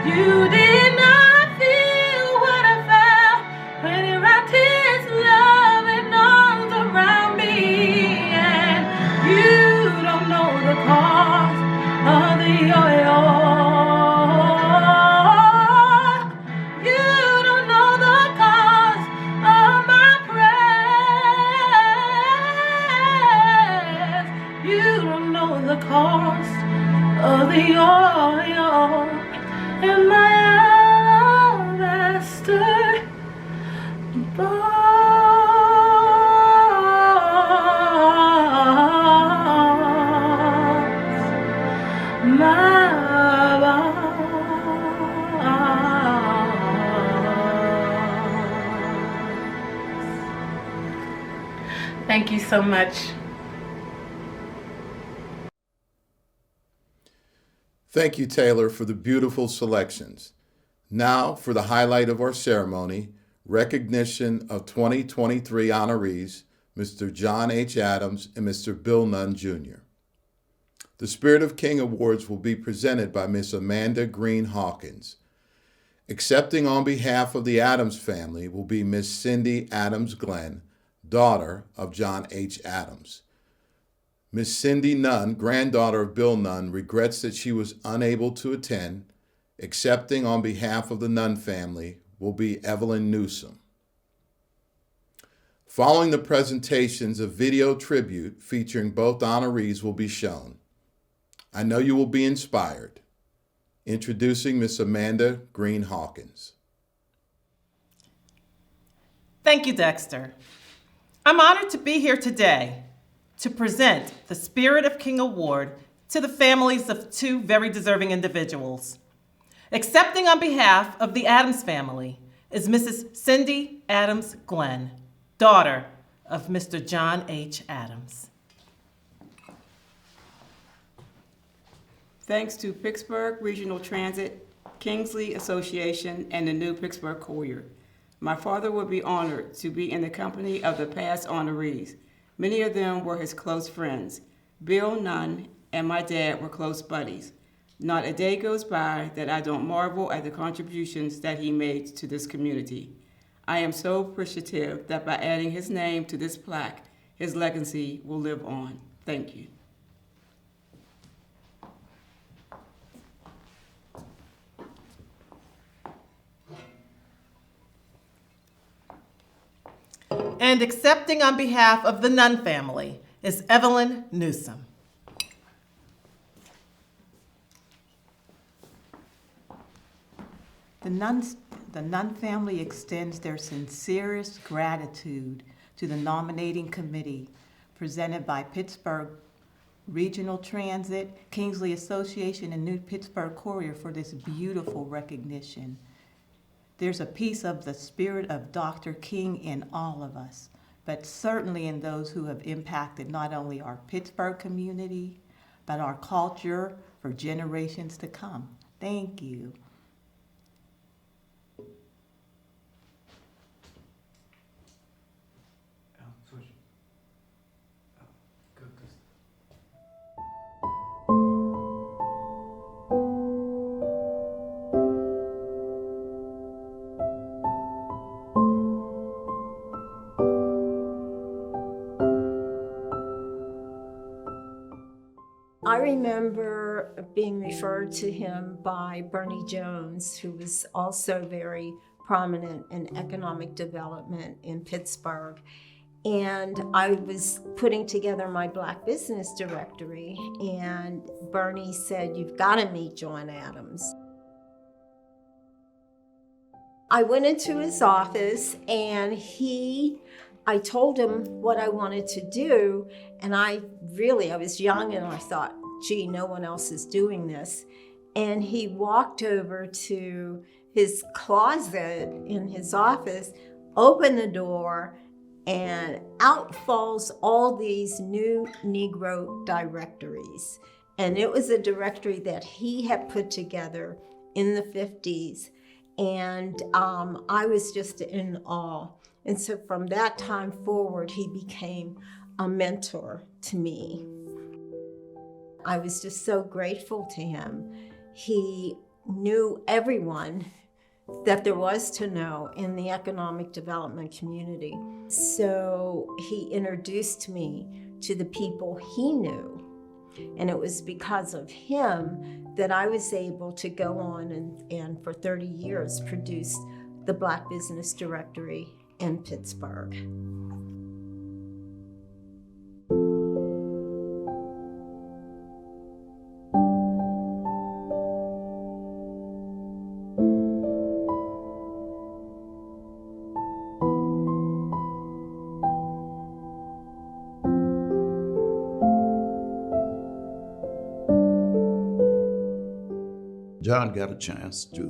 You did not feel what I felt when he wrapped his loving arms around me. And you don't know the cost of the oil. You don't know the cost of my praise. You don't know the cost of the oil in my alabaster box. My box. Thank you so much. Thank you, Taylor, for the beautiful selections. Now for the highlight of our ceremony, recognition of 2023 honorees, Mr. John H. Adams and Mr. Bill Nunn, Jr. The Spirit of King Awards will be presented by Miss Amanda Green Hawkins. Accepting on behalf of the Adams family will be Miss Cindy Adams Glenn, daughter of John H. Adams. Miss Cindy Nunn, granddaughter of Bill Nunn, regrets that she was unable to attend. Accepting on behalf of the Nunn family will be Evelyn Newsom. Following the presentations, a video tribute featuring both honorees will be shown. I know you will be inspired. Introducing Miss Amanda Green Hawkins. Thank you, Dexter. I'm honored to be here today to present the Spirit of King Award to the families of two very deserving individuals. Accepting on behalf of the Adams family is Mrs. Cindy Adams Glenn, daughter of Mr. John H. Adams. Thanks to Pittsburgh Regional Transit, Kingsley Association, and the new Pittsburgh Courier. My father would be honored to be in the company of the past honorees. Many of them were his close friends. Bill Nunn and my dad were close buddies. Not a day goes by that I don't marvel at the contributions that he made to this community. I am so appreciative that by adding his name to this plaque, his legacy will live on. Thank you. And accepting on behalf of the Nunn family is Evelyn Newsom. The Nunn family extends their sincerest gratitude to the nominating committee presented by Pittsburgh Regional Transit, Kingsley Association, and New Pittsburgh Courier for this beautiful recognition. There's a piece of the spirit of Dr. King in all of us, but certainly in those who have impacted not only our Pittsburgh community, but our culture for generations to come. Thank you. I remember being referred to him by Bernie Jones, who was also very prominent in economic development in Pittsburgh. And I was putting together my Black Business Directory, and Bernie said, "You've got to meet John Adams." I went into his office and I told him what I wanted to do, and I was young and I thought, gee, no one else is doing this. And he walked over to his closet in his office, opened the door, and out falls all these new Negro directories. And it was a directory that he had put together in the 50s. And I was just in awe. And so from that time forward, he became a mentor to me. I was just so grateful to him. He knew everyone that there was to know in the economic development community. So he introduced me to the people he knew. And it was because of him that I was able to go on and for 30 years produce the Black Business Directory in Pittsburgh. John got a chance to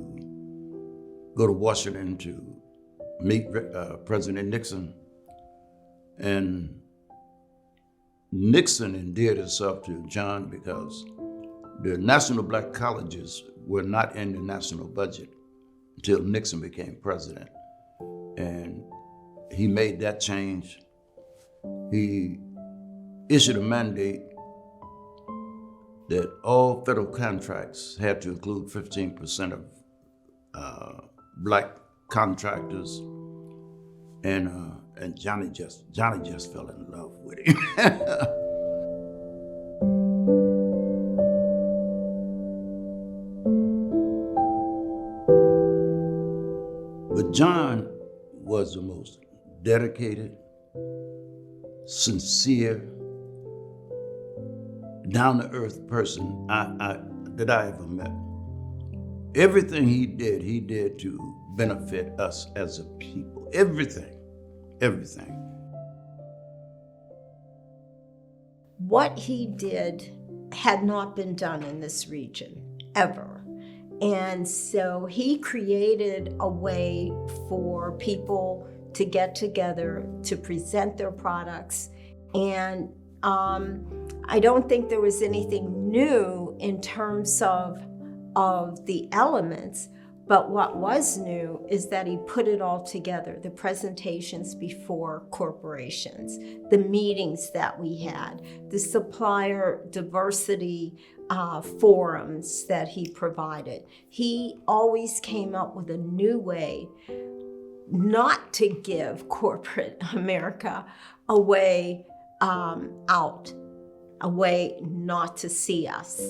go to Washington to meet President Nixon. And Nixon endeared himself to John because the National Black Colleges were not in the national budget until Nixon became president. And he made that change. He issued a mandate that all federal contracts had to include 15% of black contractors, and Johnny just fell in love with him. But John was the most dedicated, sincere, down-to-earth person that I ever met. Everything he did to benefit us as a people. Everything. What he did had not been done in this region, ever. And so he created a way for people to get together, to present their products. And I don't think there was anything new in terms of the elements, but what was new is that he put it all together, the presentations before corporations, the meetings that we had, the supplier diversity forums that he provided. He always came up with a new way not to give corporate America a way out, a way not to see us,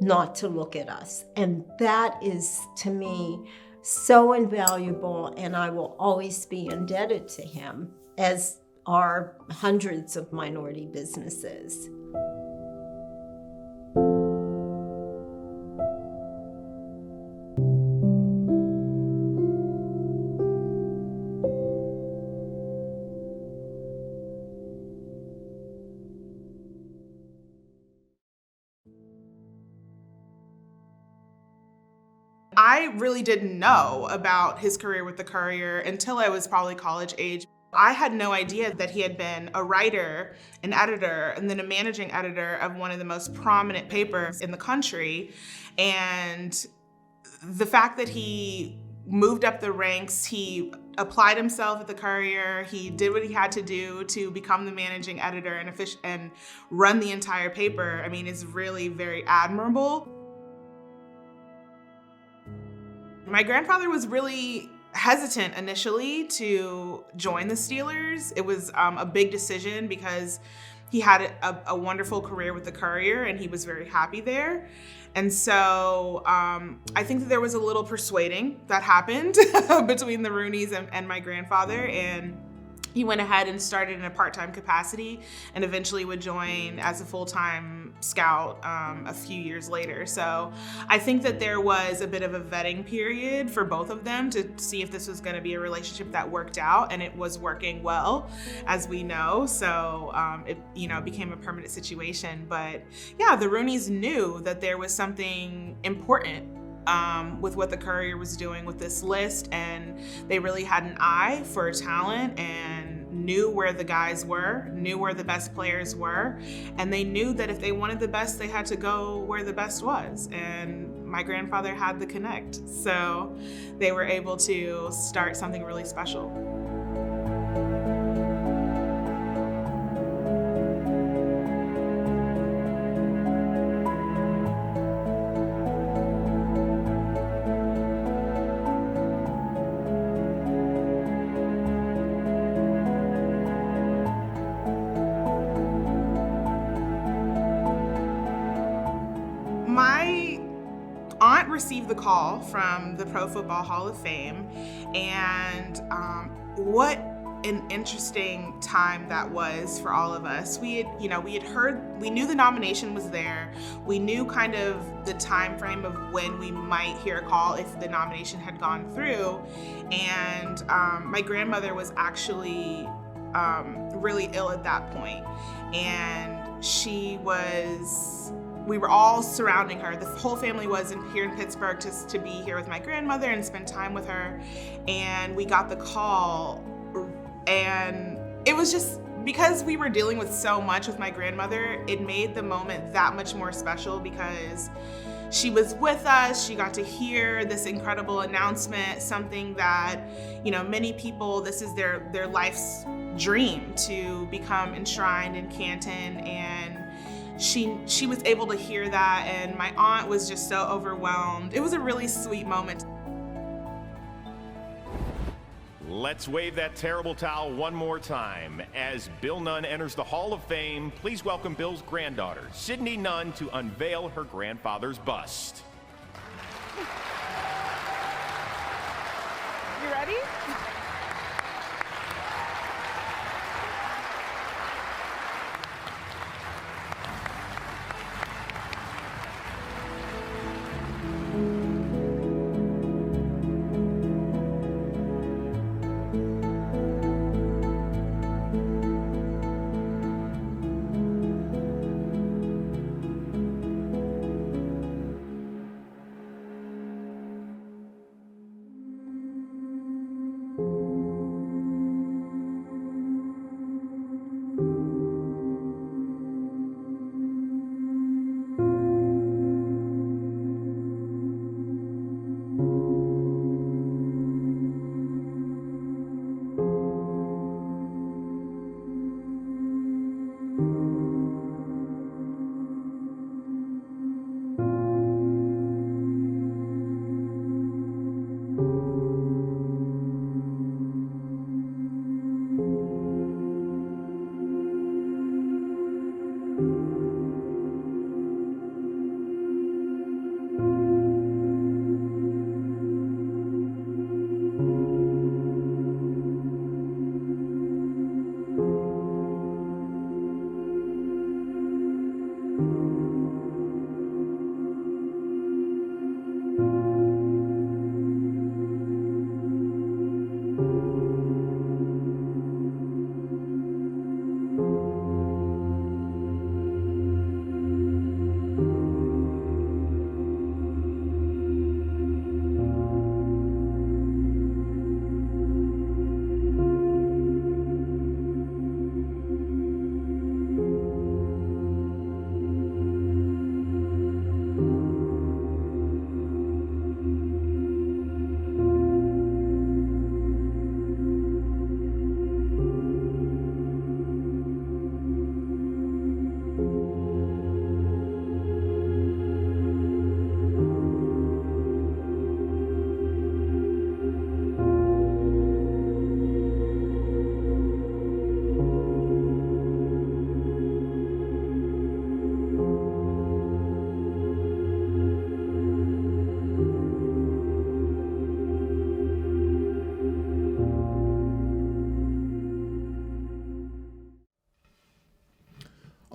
not to look at us. And that is, to me, so invaluable, and I will always be indebted to him, as are hundreds of minority businesses. I really didn't know about his career with the Courier until I was probably college age. I had no idea that he had been a writer, an editor, and then a managing editor of one of the most prominent papers in the country. And the fact that he moved up the ranks, he applied himself at the Courier, he did what he had to do to become the managing editor and run the entire paper, I mean, is really very admirable. My grandfather was really hesitant initially to join the Steelers. It was a big decision because he had a wonderful career with the Courier and he was very happy there. And so I think that there was a little persuading that happened between the Rooneys and my grandfather, and he went ahead and started in a part-time capacity and eventually would join as a full-time scout a few years later. So I think that there was a bit of a vetting period for both of them to see if this was going to be a relationship that worked out, and it was working well, as we know. So it became a permanent situation. But yeah, the Rooneys knew that there was something important with what the Courier was doing with this list, and they really had an eye for talent and knew where the guys were, knew where the best players were, and they knew that if they wanted the best, they had to go where the best was. And my grandfather had the connect, so they were able to start something really special. My aunt received the call from the Pro Football Hall of Fame, and what an interesting time that was for all of us. We knew the nomination was there. We knew kind of the time frame of when we might hear a call if the nomination had gone through. And my grandmother was actually really ill at that point, and we were all surrounding her. The whole family was here in Pittsburgh to be here with my grandmother and spend time with her. And we got the call, and it was just, because we were dealing with so much with my grandmother, it made the moment that much more special because she was with us. She got to hear this incredible announcement, something that, many people, this is their life's dream, to become enshrined in Canton. And she was able to hear that, and my aunt was just so overwhelmed. It was a really sweet moment. Let's wave that terrible towel one more time. As Bill Nunn enters the Hall of Fame, please welcome Bill's granddaughter, Sydney Nunn, to unveil her grandfather's bust. You ready?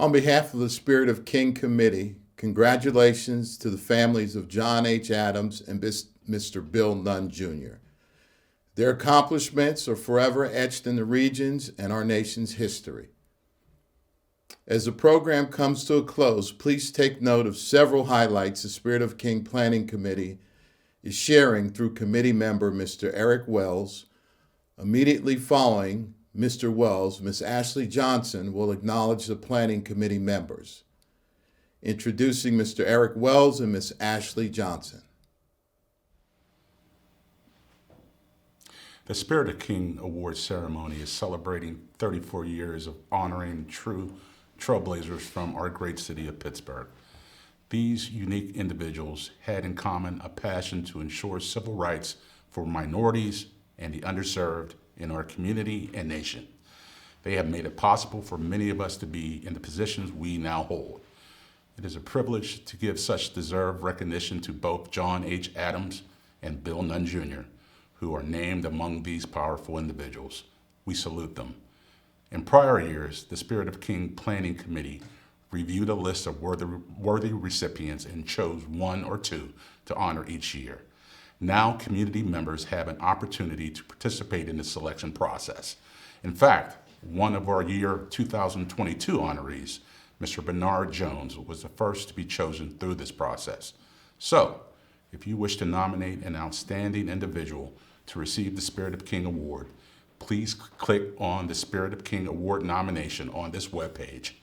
On behalf of the Spirit of King Committee, congratulations to the families of John H. Adams and Mr. Bill Nunn, Jr. Their accomplishments are forever etched in the region's and our nation's history. As the program comes to a close, please take note of several highlights the Spirit of King Planning Committee is sharing through committee member Mr. Eric Wells. Immediately following Mr. Wells, Ms. Ashley Johnson will acknowledge the Planning Committee members. Introducing Mr. Eric Wells and Ms. Ashley Johnson. The Spirit of King Award ceremony is celebrating 34 years of honoring true trailblazers from our great city of Pittsburgh. These unique individuals had in common a passion to ensure civil rights for minorities and the underserved in our community and nation. They have made it possible for many of us to be in the positions we now hold. It is a privilege to give such deserved recognition to both John H. Adams and Bill Nunn, Jr., who are named among these powerful individuals. We salute them. In prior years, the Spirit of King Planning Committee reviewed a list of worthy recipients and chose one or two to honor each year. Now, community members have an opportunity to participate in the selection process. In fact, one of our year 2022 honorees, Mr. Bernard Jones, was the first to be chosen through this process. So, if you wish to nominate an outstanding individual to receive the Spirit of King Award, please click on the Spirit of King Award nomination on this webpage.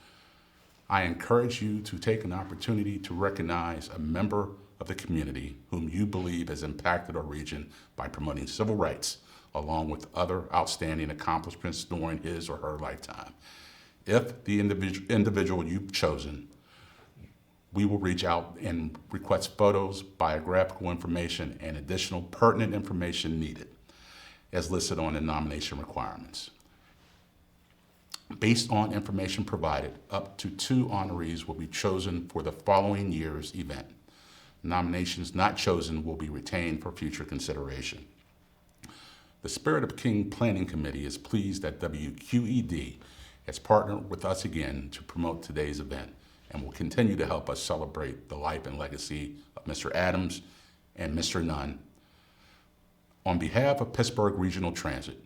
I encourage you to take an opportunity to recognize a member of the community whom you believe has impacted our region by promoting civil rights, along with other outstanding accomplishments during his or her lifetime. If the individual you've chosen We will reach out and request photos, biographical information, and additional pertinent information needed as listed on the nomination requirements. Based on information provided, up to 2 honorees will be chosen for the following year's event. Nominations not chosen will be retained for future consideration. The Spirit of King Planning Committee is pleased that WQED has partnered with us again to promote today's event and will continue to help us celebrate the life and legacy of Mr. Adams and Mr. Nunn. On behalf of Pittsburgh Regional Transit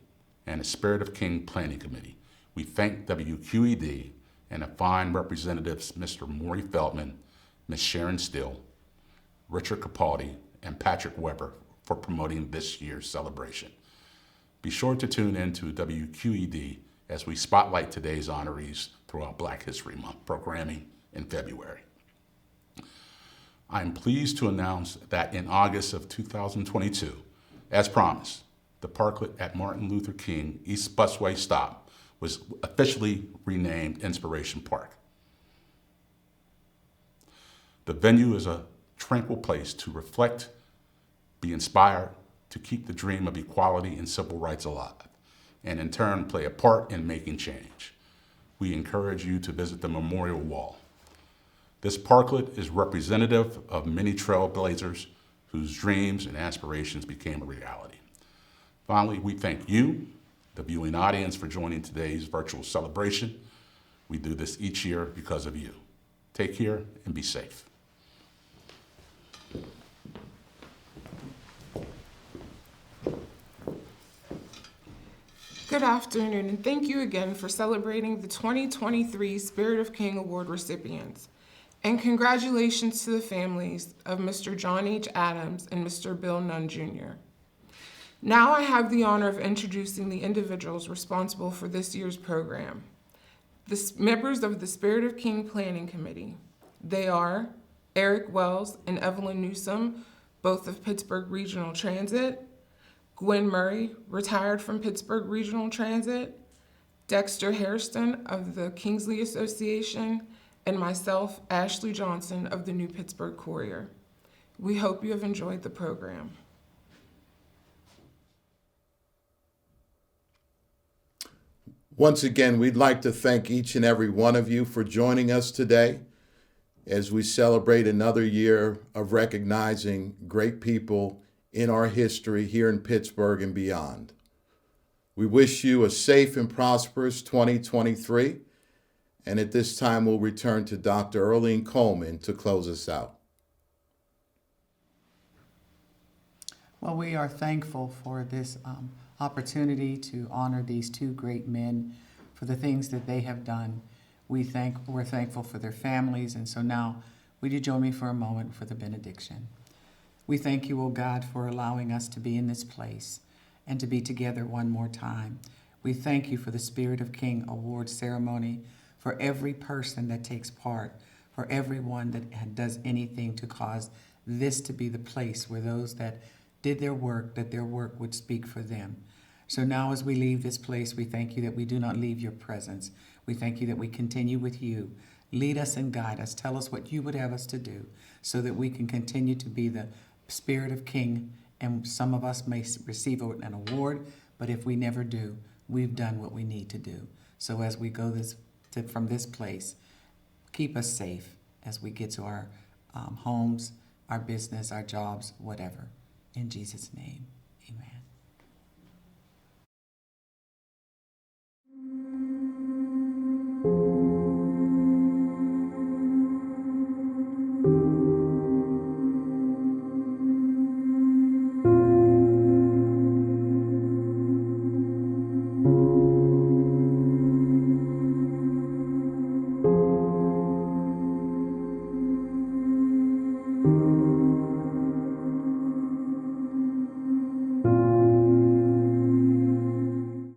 and the Spirit of King Planning Committee, we thank WQED and the fine representatives Mr. Maury Feldman, Ms. Sharon Still, Richard Capaldi, and Patrick Weber for promoting this year's celebration. Be sure to tune in to WQED as we spotlight today's honorees throughout Black History Month programming in February. I am pleased to announce that in August of 2022, as promised, the parklet at Martin Luther King East Busway Stop was officially renamed Inspiration Park. The venue is a tranquil place to reflect, be inspired, to keep the dream of equality and civil rights alive, and in turn play a part in making change. We encourage you to visit the memorial wall. This parklet is representative of many trailblazers whose dreams and aspirations became a reality. Finally, we thank you, the viewing audience, for joining today's virtual celebration. We do this each year because of you. Take care and be safe. Good afternoon, and thank you again for celebrating the 2023 Spirit of King Award recipients. And congratulations to the families of Mr. John H. Adams and Mr. Bill Nunn Jr. Now I have the honor of introducing the individuals responsible for this year's program. The members of the Spirit of King Planning Committee. They are Eric Wells and Evelyn Newsom, both of Pittsburgh Regional Transit, Gwen Murray, retired from Pittsburgh Regional Transit, Dexter Hairston of the Kingsley Association, and myself, Ashley Johnson of the New Pittsburgh Courier. We hope you have enjoyed the program. Once again, we'd like to thank each and every one of you for joining us today as we celebrate another year of recognizing great people in our history here in Pittsburgh and beyond. We wish you a safe and prosperous 2023, and at this time we'll return to Dr. Earlene Coleman to close us out. Well, we are thankful for this opportunity to honor these 2 great men for the things that they have done. We're thankful for their families, and so now would you join me for a moment for the benediction? We thank you, O God, for allowing us to be in this place and to be together one more time. We thank you for the Spirit of King Award ceremony, for every person that takes part, for everyone that does anything to cause this to be the place where those that did their work, that their work would speak for them. So now as we leave this place, we thank you that we do not leave your presence. We thank you that we continue with you. Lead us and guide us. Tell us what you would have us to do so that we can continue to be the Spirit of King, and some of us may receive an award, but if we never do, we've done what we need to do. So as we go from this place, keep us safe as we get to our homes, our business, our jobs, whatever. In Jesus' name, amen.